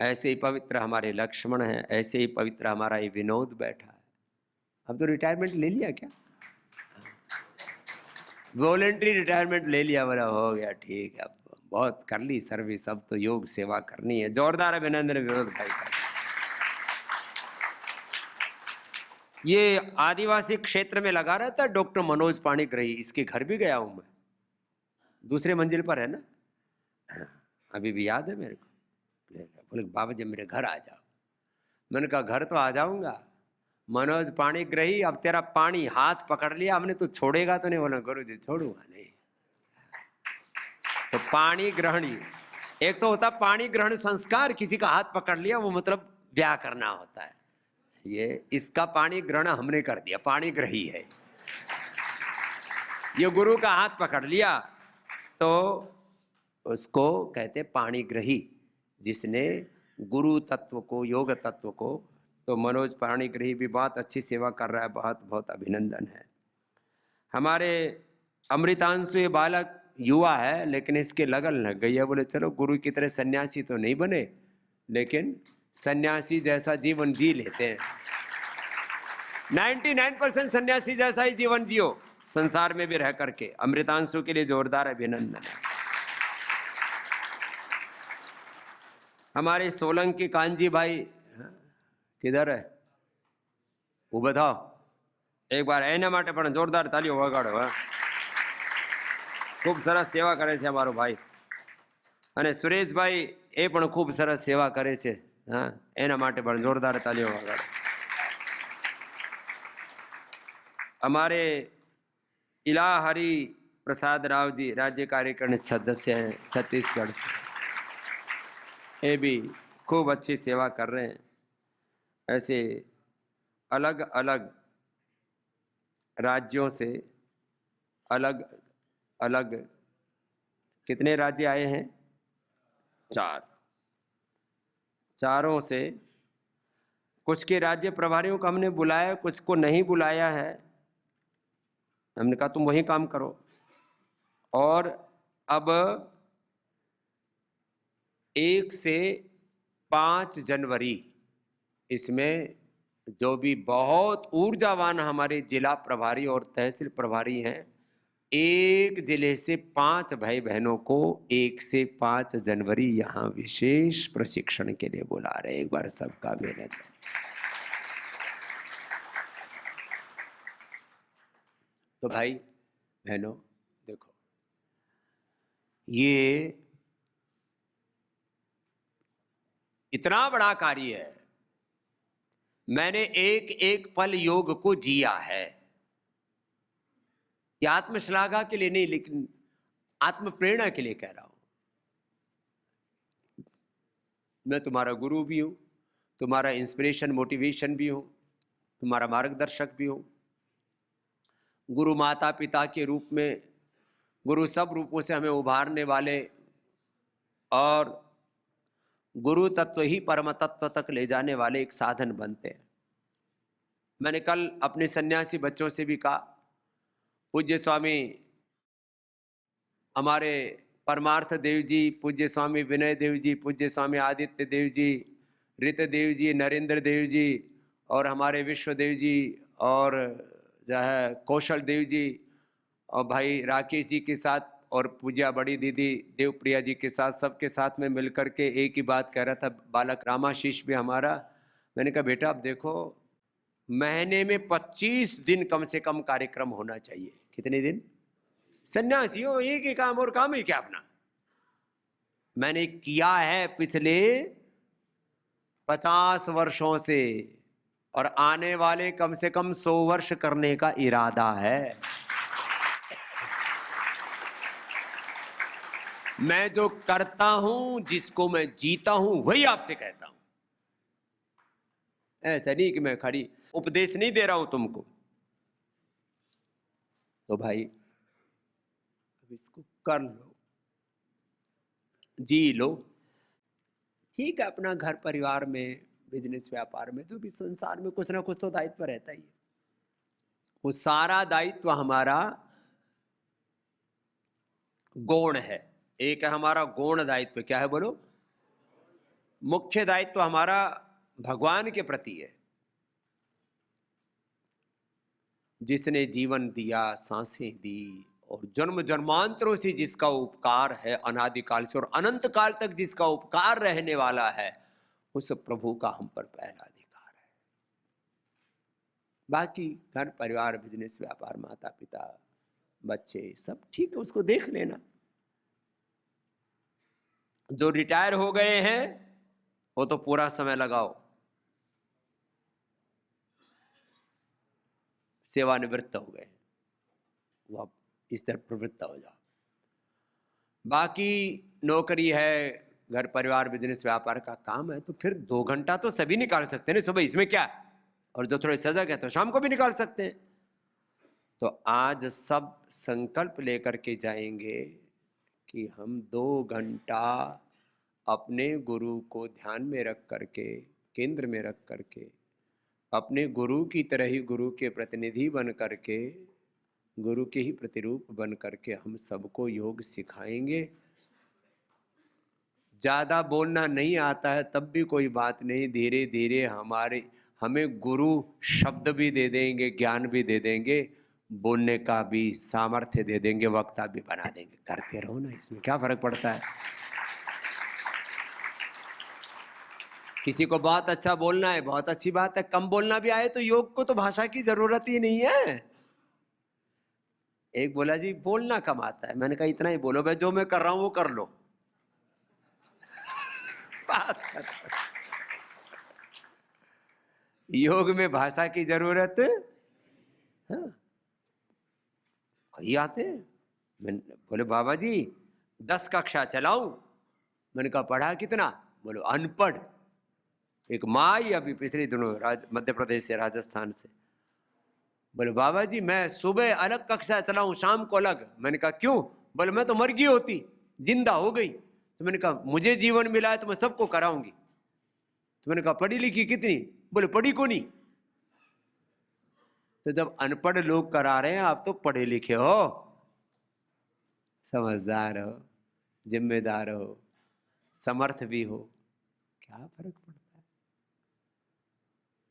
ऐसे ही पवित्र हमारे लक्ष्मण हैं, ऐसे ही पवित्र हमारा ये विनोद बैठा है। अब तो रिटायरमेंट ले लिया क्या? वॉलेंट्री रिटायरमेंट ले लिया, बोला हो गया ठीक है, अब बहुत कर ली सर्विस, अब तो योग सेवा करनी है। जोरदार अभिनंदन विनोद भाई का। ये आदिवासी क्षेत्र में लगा रहता है डॉक्टर मनोज पाणिग्रही, इसके घर भी गया हूं मैं, दूसरे मंजिल पर है ना, अभी भी याद है मेरे को। बोले बाबा जी मेरे घर आ जाओ। मैंने कहा घर तो आ जाऊंगा, मनोज पाणिग्रही अब तेरा पानी हाथ पकड़ लिया हमने, तो छोड़ेगा तो नहीं? बोला गुरु जी छोड़ूंगा नहीं। तो पानी ग्रहण, एक तो होता पानी ग्रहण संस्कार, किसी का हाथ पकड़ लिया वो मतलब ब्याह करना होता है। ये इसका पानी ग्रहण हमने कर दिया, पानी ग्रही है ये, गुरु का हाथ पकड़ लिया तो उसको कहते पाणी ग्रही, जिसने गुरु तत्व को, योग तत्व को। तो मनोज पाणिग्रही भी बहुत अच्छी सेवा कर रहा है, बहुत बहुत अभिनंदन है। हमारे अमृतांशु ये बालक युवा है, लेकिन इसके लगन लग गई है, बोले चलो गुरु की तरह सन्यासी तो नहीं बने, लेकिन सन्यासी जैसा जीवन जी लेते हैं। 99% सन्यासी जैसा ही जीवन जियो संसार में भी रह करके। अमृतांशु के लिए जोरदार अभिनंदन है। हमारे सोलंकी कांजी भाई किधर है? वो बताओ एक बार एना माटे पण जोरदार तालियों वगाड़ो। खूब सरस सेवा करे છે અમારો ભાઈ, અને સુરેશભાઈ એ પણ ખૂબ સરસ સેવા કરે છે, હા એના માટે પણ જોરદાર તાલીઓ વગાડો। हमारे इला हरि प्रसाद राव जी राज्य कार्यकारिणी सदस्य हैं छत्तीसगढ़ से, ये भी खूब अच्छी सेवा कर रहे हैं। ऐसे अलग अलग राज्यों से, अलग अलग कितने राज्य आए हैं? 4, चारों से। कुछ के राज्य प्रभारियों को हमने बुलाया, कुछ को नहीं बुलाया है। हमने कहा तुम वही काम करो। और अब 1 से 5 जनवरी इसमें जो भी बहुत ऊर्जावान हमारे जिला प्रभारी और तहसील प्रभारी हैं, एक जिले से 5 भाई बहनों को 1 से 5 जनवरी यहाँ विशेष प्रशिक्षण के लिए बुला रहे। एक बार सबका मेहनत है। तो भाई बहनों देखो, ये इतना बड़ा कार्य है। मैंने एक एक पल योग को जिया है। ये आत्मश्लाघा के लिए नहीं, लेकिन आत्म प्रेरणा के लिए कह रहा हूं। मैं तुम्हारा गुरु भी हूं, तुम्हारा इंस्पिरेशन मोटिवेशन भी हूं, तुम्हारा मार्गदर्शक भी हूं। गुरु माता पिता के रूप में, गुरु सब रूपों से हमें उभारने वाले, और गुरु तत्व ही परम तत्व तक ले जाने वाले एक साधन बनते हैं। मैंने कल अपने सन्यासी बच्चों से भी कहा, पूज्य स्वामी हमारे परमार्थ देव जी, पूज्य स्वामी विनय देव जी, पूज्य स्वामी आदित्य देव जी, ऋत देव जी, नरेंद्र देव जी, और हमारे विश्व देव जी, और जो है कौशल देव जी, और भाई राकेश जी के साथ, और पूज्या बड़ी दीदी देवप्रिया जी के साथ, सबके साथ में मिलकर के एक ही बात कह रहा था। बालक रामाशीष भी हमारा। मैंने कहा बेटा अब देखो, महीने में 25 दिन कम से कम कार्यक्रम होना चाहिए। कितने दिन? सन्यासी हो एक ही काम, और काम ही क्या अपना। मैंने किया है पिछले 50 वर्षों से, और आने वाले कम से कम 100 वर्ष करने का इरादा है। मैं जो करता हूं, जिसको मैं जीता हूं, वही आपसे कहता हूं। ऐसा नहीं कि मैं खड़ी उपदेश नहीं दे रहा हूं तुमको। तो भाई अब इसको कर लो, जी लो। ठीक है, अपना घर परिवार में, बिजनेस व्यापार में, जो भी संसार में कुछ ना कुछ तो दायित्व रहता ही है। वो सारा दायित्व हमारा गौण है। एक है हमारा गौण दायित्व। क्या है बोलो? मुख्य दायित्व हमारा भगवान के प्रति है, जिसने जीवन दिया, सांसें दी और जन्म जन्मांतरों से जिसका उपकार है अनादिकाल से और अनंत काल तक जिसका उपकार रहने वाला है, उस प्रभु का हम पर पहला अधिकार है। बाकी घर परिवार, बिजनेस, व्यापार, माता पिता, बच्चे सब ठीक है, उसको देख लेना। जो रिटायर हो गए हैं वो तो पूरा समय लगाओ, सेवानिवृत्त हो गए वो अब इस तरह प्रवृत्त हो जाओ। बाकी नौकरी है, घर परिवार, बिजनेस, व्यापार का काम है, तो फिर 2 घंटा तो सभी निकाल सकते हैं ना सुबह, इसमें क्या है? और जो थोड़े सजग है तो शाम को भी निकाल सकते हैं। तो आज सब संकल्प लेकर के जाएंगे कि हम 2 घंटा अपने गुरु को ध्यान में रख करके, केंद्र में रख करके, अपने गुरु की तरह ही गुरु के प्रतिनिधि बन करके, गुरु के ही प्रतिरूप बन करके हम सबको योग सिखाएंगे। ज़्यादा बोलना नहीं आता है तब भी कोई बात नहीं, धीरे धीरे हमें गुरु शब्द भी दे देंगे, ज्ञान भी दे देंगे, बोलने का भी सामर्थ्य दे देंगे, वक्ता भी बना देंगे। करते रहो ना, इसमें क्या फर्क पड़ता है? किसी को बहुत अच्छा बोलना है, बहुत अच्छी बात है, कम बोलना भी आए तो योग को तो भाषा की जरूरत ही नहीं है। एक बोला जी बोलना कम आता है, मैंने कहा इतना ही बोलो भाई, जो मैं कर रहा हूं वो कर लो। बात योग में भाषा की जरूरत हाँ। कई आते हैं, बोले बाबा जी 10 कक्षा चलाऊं, मैंने कहा पढ़ा कितना? बोलो अनपढ़। एक माँ ही अभी पिछले दिनों मध्य प्रदेश से, राजस्थान से, बोले बाबा जी मैं सुबह अलग कक्षा चलाऊं, शाम को अलग। मैंने कहा क्यों? बोले मैं तो मर गई होती, जिंदा हो गई। तो मैंने कहा मुझे जीवन मिला है तो मैं सबको कराऊंगी। तो मैंने कहा पढ़ी लिखी कितनी? बोले पढ़ी को नहीं। तो जब अनपढ़ लोग करा रहे हैं, आप तो पढ़े लिखे हो, समझदार हो, जिम्मेदार हो, समर्थ भी हो, क्या फर्क पड़ता है?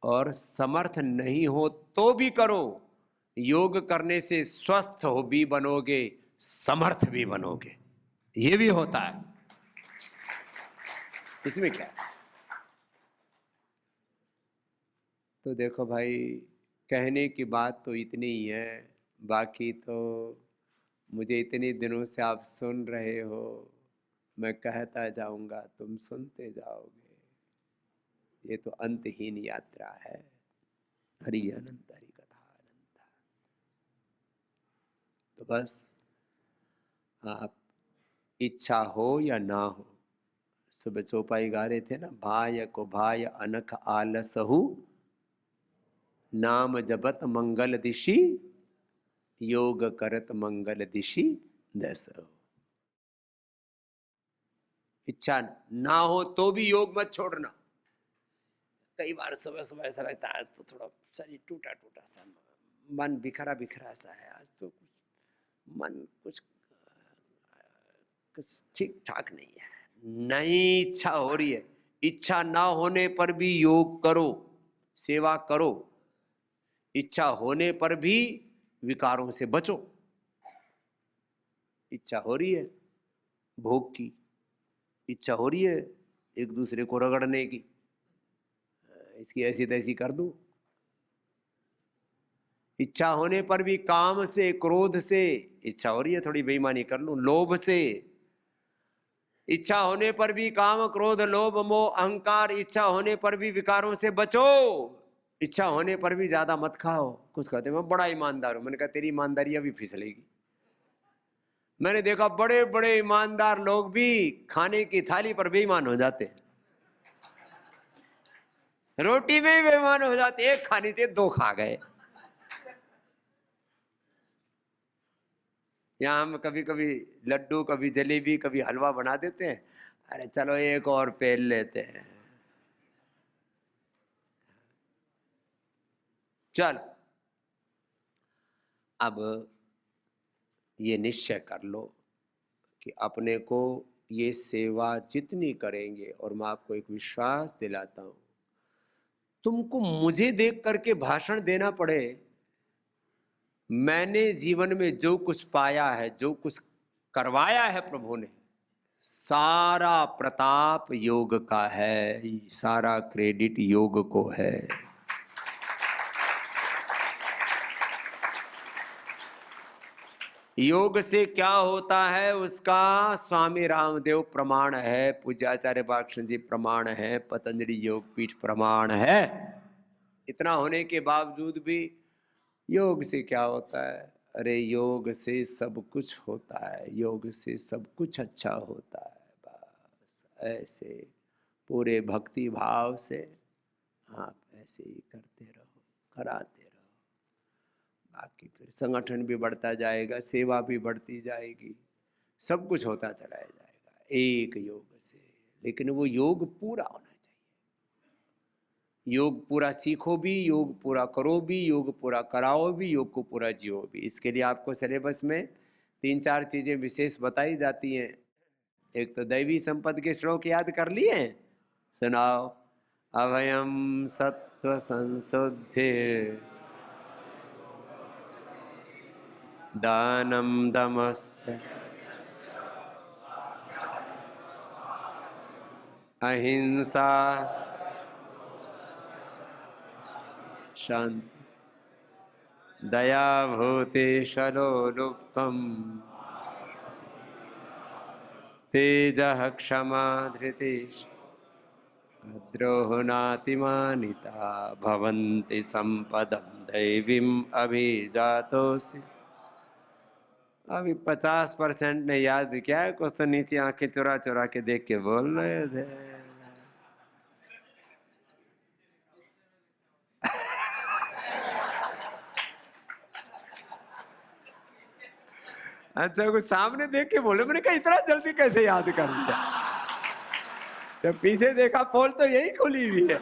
और समर्थ नहीं हो तो भी करो, योग करने से स्वस्थ हो भी बनोगे, समर्थ भी बनोगे, ये भी होता है। इसमें क्या है? तो देखो भाई, कहने की बात तो इतनी ही है, बाकी तो मुझे इतने दिनों से आप सुन रहे हो, मैं कहता जाऊंगा, तुम सुनते जाओगे। ये तो अंतहीन यात्रा है। हरि अनंत, हरि कथा अनंत। तो बस आप इच्छा हो या ना हो, सुबह चौपाई गा रहे थे ना, भाय को भाय अनख आलसहु, नाम जपत मंगल दिशि, योग करत मंगल दिशि दसहु। इच्छा ना हो तो भी योग मत छोड़ना। कई बार सुबह सुबह ऐसा लगता है आज तो थोड़ा शरीर टूटा टूटा सा, मन बिखरा बिखरा सा है, आज तो मन कुछ ठीक ठाक नहीं है, नहीं इच्छा हो रही है। इच्छा ना होने पर भी योग करो, सेवा करो, इच्छा होने पर भी विकारों से बचो। इच्छा हो रही है भोग की, इच्छा हो रही है एक दूसरे को रगड़ने की, इसकी ऐसी तैसी कर दो। इच्छा होने पर भी काम से, क्रोध से, इच्छा हो रही है थोड़ी बेईमानी कर लूं, लोभ से, इच्छा होने पर भी काम, क्रोध, लोभ, मोह, अहंकार, इच्छा होने पर भी विकारों से बचो। इच्छा होने पर भी ज्यादा मत खाओ। कुछ कहते मैं बड़ा ईमानदार हूं, मैंने कहा तेरी ईमानदारी अभी फिसलेगी। मैंने देखा बड़े बड़े ईमानदार लोग भी खाने की थाली पर बेईमान हो जाते, रोटी में भी बेईमान हो जाते, एक खानी थी 2 खा गए। यहाँ हम कभी कभी लड्डू, कभी जलेबी, कभी हलवा बना देते हैं, अरे चलो एक और पेल लेते हैं। चल अब ये निश्चय कर लो कि अपने को ये सेवा जितनी करेंगे, और मैं आपको एक विश्वास दिलाता हूं, तुमको मुझे देख करके भाषण देना पड़े, मैंने जीवन में जो कुछ पाया है, जो कुछ करवाया है प्रभु ने, सारा प्रताप योग का है, सारा क्रेडिट योग को है। योग से क्या होता है उसका स्वामी रामदेव प्रमाण है, पूज्याचार्य बालकृष्ण जी प्रमाण है, पतंजलि योग पीठ प्रमाण है। इतना होने के बावजूद भी योग से क्या होता है? अरे योग से सब कुछ होता है, योग से सब कुछ अच्छा होता है। बस ऐसे पूरे भक्ति भाव से आप ऐसे ही करते रहो, कराते रहो, बाकी फिर संगठन भी बढ़ता जाएगा, सेवा भी बढ़ती जाएगी, सब कुछ होता चला जाएगा एक योग से। लेकिन वो योग पूरा होना चाहिए। योग पूरा सीखो भी, योग पूरा करो भी, योग पूरा कराओ भी, योग को पूरा जियो भी। इसके लिए आपको सिलेबस में 3-4 चीजें विशेष बताई जाती हैं। एक तो दैवी संपत्ति के श्लोक याद कर लिए हैं, सुनाओ। अभयम सत्व संशुद्धि दानम दमस्य अहिंसा शांति दया भूतेशलो लुप्तम तेजः क्षमा धृतिः द्रोह नातिमानिता भवन्ति संपदं दैवीम् अभिजातोऽसि। अभी 50% ने याद किया है, कुछ तो नीचे आंखें चुरा चुरा के देख के बोल रहे थे। अच्छा, कुछ सामने देख के बोले, मैंने कहा इतना जल्दी कैसे याद कर लिया? जब पीछे देखा पोल तो यही खुली हुई है।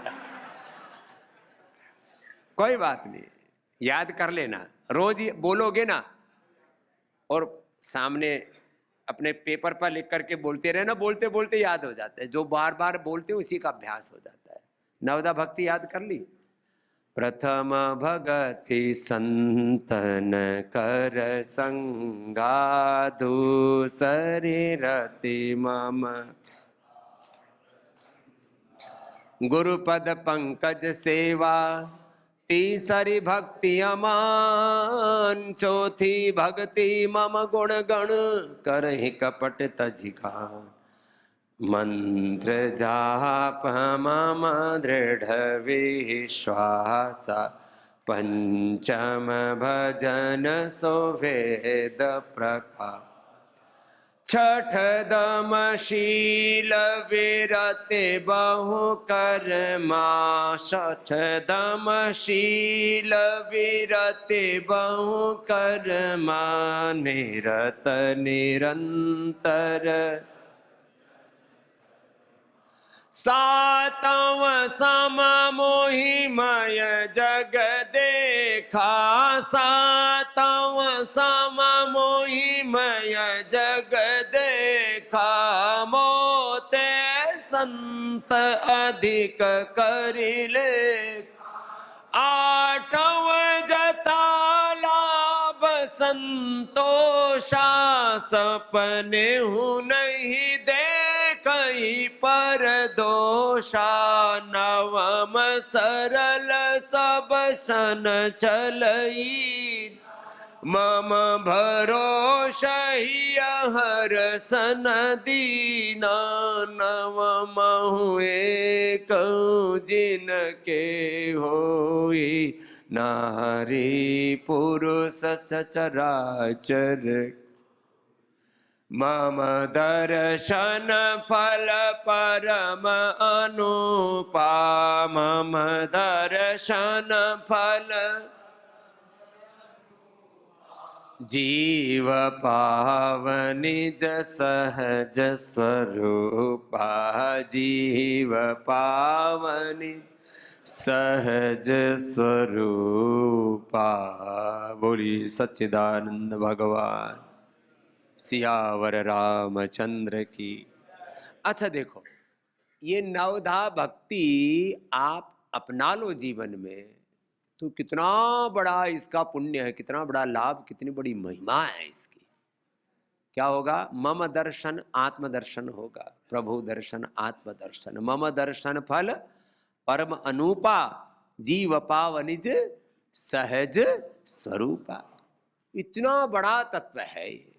कोई बात नहीं, याद कर लेना, रोज बोलोगे ना, और सामने अपने पेपर पर लिख करके बोलते रहना, बोलते बोलते याद हो जाता है। जो बार बार बोलते हैं उसी का अभ्यास हो जाता है। नवदा भक्ति याद कर ली। प्रथम भगति संतन कर संगा, दूसरी रति मम गुरुपद पंकज सेवा, तीसरी भक्ति अमान, चौथी भक्ति मम गुण गण करहि कपट तजिगान। मंत्र जाप मम दृढ़ विश्वास, पंचम भजन सो वेद प्रकाश। छठ दम शील विरति बहु कर्मा, छठ दम शील विरति बहु कर्मा, निरत निरंतर सातव सम मोहिमय जग देखा, सातव सम मोहिमय जग देखा, मोते संत अधिक करिले, आठव जता लाभ संतोषा, सपने हूँ नहीं दे कहीं पर दोषा, नवम सरल सब सन चलई, मम भरोसा ही हर सन दीना, नवम हुए कौ जिनके होई, नारी पुरुष सचराचर, मम दर्शन फल परम अनुपा, मम दर्शन फल जीव पावनि सहज स्वरूपा, जीव पावनि सहज स्वरूपा। बोली सच्चिदानंद भगवान सियावर रामचंद्र की। अच्छा देखो, ये नवधा भक्ति आप अपना लो जीवन में तो कितना बड़ा इसका पुण्य है, कितना बड़ा लाभ, कितनी बड़ी महिमा है इसकी। क्या होगा? मम दर्शन आत्मदर्शन होगा, प्रभु दर्शन आत्मदर्शन। मम दर्शन फल परम अनूपा, जीव पाव निज सहज स्वरूपा। इतना बड़ा तत्व है ये।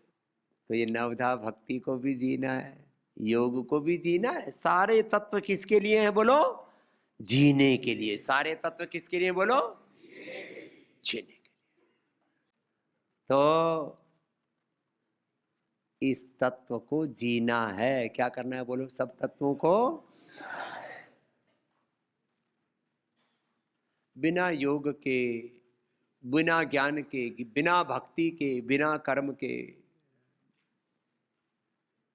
तो ये नवधा भक्ति को भी जीना है, योग को भी जीना है। सारे तत्व किसके लिए हैं बोलो? जीने के लिए। सारे तत्व किसके लिए बोलो? जीने के लिए। तो इस तत्व को जीना है। क्या करना है बोलो? सब तत्वों को बिना योग के, बिना ज्ञान के, बिना भक्ति के, बिना कर्म के,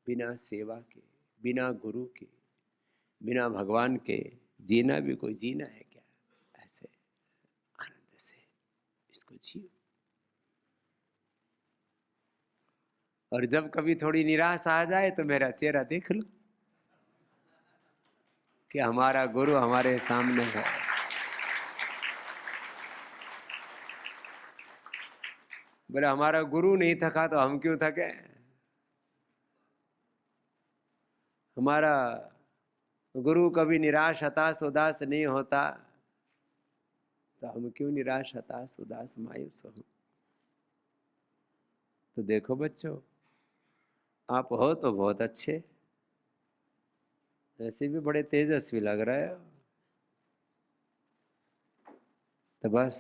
बिना सेवा के, बिना गुरु के, बिना भगवान के जीना भी कोई जीना है क्या? ऐसे आनंद से इसको जियो। और जब कभी थोड़ी निराशा आ जाए तो मेरा चेहरा देख लो कि हमारा गुरु हमारे सामने है। बोले हमारा गुरु नहीं थका तो हम क्यों थके? हमारा गुरु कभी निराश हताश उदास नहीं होता तो हम क्यों निराश हताश उदास मायूस हो? तो देखो बच्चों, आप हो तो बहुत अच्छे, ऐसे भी बड़े तेजस्वी लग रहे हो। तो बस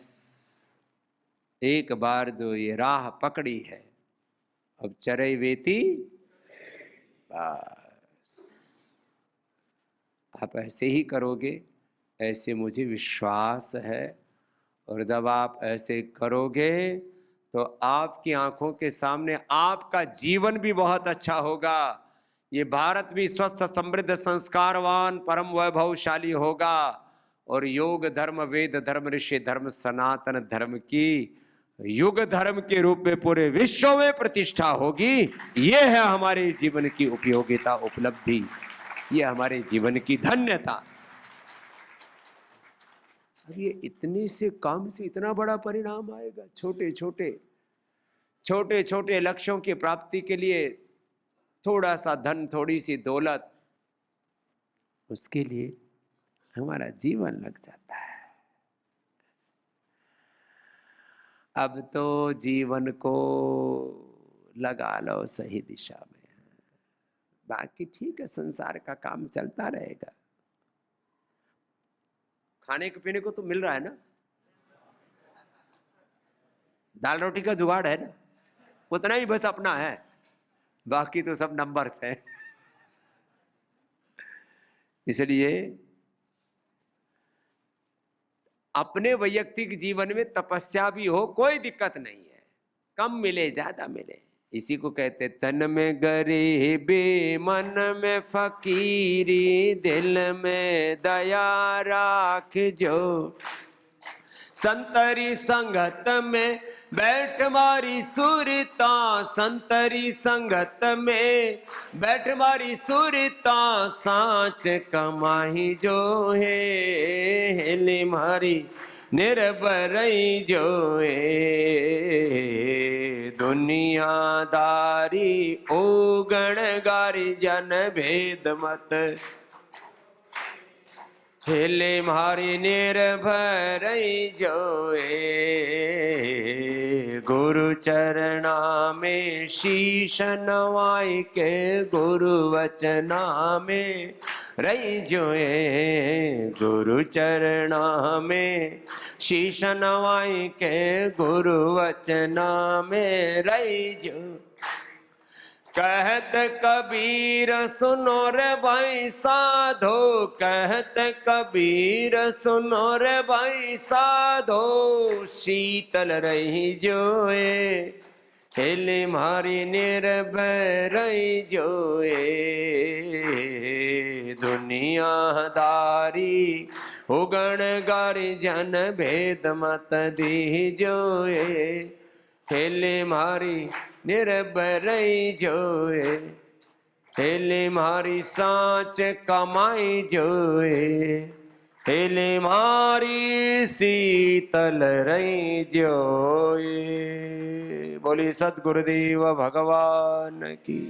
एक बार जो ये राह पकड़ी है, अब चरई वेती, बस आप ऐसे ही करोगे, ऐसे मुझे विश्वास है। और जब आप ऐसे करोगे तो आपकी आंखों के सामने आपका जीवन भी बहुत अच्छा होगा। ये भारत भी स्वस्थ समृद्ध संस्कारवान परम वैभवशाली होगा। और योग धर्म वेद धर्म ऋषि धर्म सनातन धर्म की युग धर्म के रूप में पूरे विश्व में प्रतिष्ठा होगी। ये है हमारे जीवन की उपयोगिता, उपलब्धि, ये हमारे जीवन की धन्यता। अब ये इतने से काम से इतना बड़ा परिणाम आएगा। छोटे छोटे लक्ष्यों की प्राप्ति के लिए थोड़ा सा धन, थोड़ी सी दौलत, उसके लिए हमारा जीवन लग जाता है। अब तो जीवन को लगा लो सही दिशा में, बाकी ठीक है, संसार का काम चलता रहेगा। खाने के पीने को तो मिल रहा है ना, दाल रोटी का जुगाड़ है ना, उतना ही बस अपना है, बाकी तो सब नंबर्स है। इसलिए अपने वैयक्तिक जीवन में तपस्या भी हो, कोई दिक्कत नहीं है, कम मिले ज्यादा मिले। इसी को कहते तन में गरीबी मन में फकीरी, दिल में दया राख जो, संतरी संगत में बैठ मारी सुरता, संतरी संगत में बैठ मारी सुरता, सांच कमाही जो है ले मारी निर्भरई जो है, दुनियादारी ओगण गारी जन भेद मत, हेले मारी निर्भर जोए, गुरु चरणा में शीश नवाई के, गुरु वचना में रही जोए, गुरु चरणा में शीश नवाई के, गुरु वचना में रही जो। कहत कबीर सुनो रे भाई साधो, कहत कबीर सुनो रे भाई साधो, शीतल रही जोए हेले मारी निर्भय रही जोए, दुनियादारी उगण गारी जन भेद मत दी जोए, हेले मारी निर्भय जोए। हेले मारी सांच कमाई जोए, हेले मारी शीतल रही जोए। बोली सदगुरुदेव भगवान की।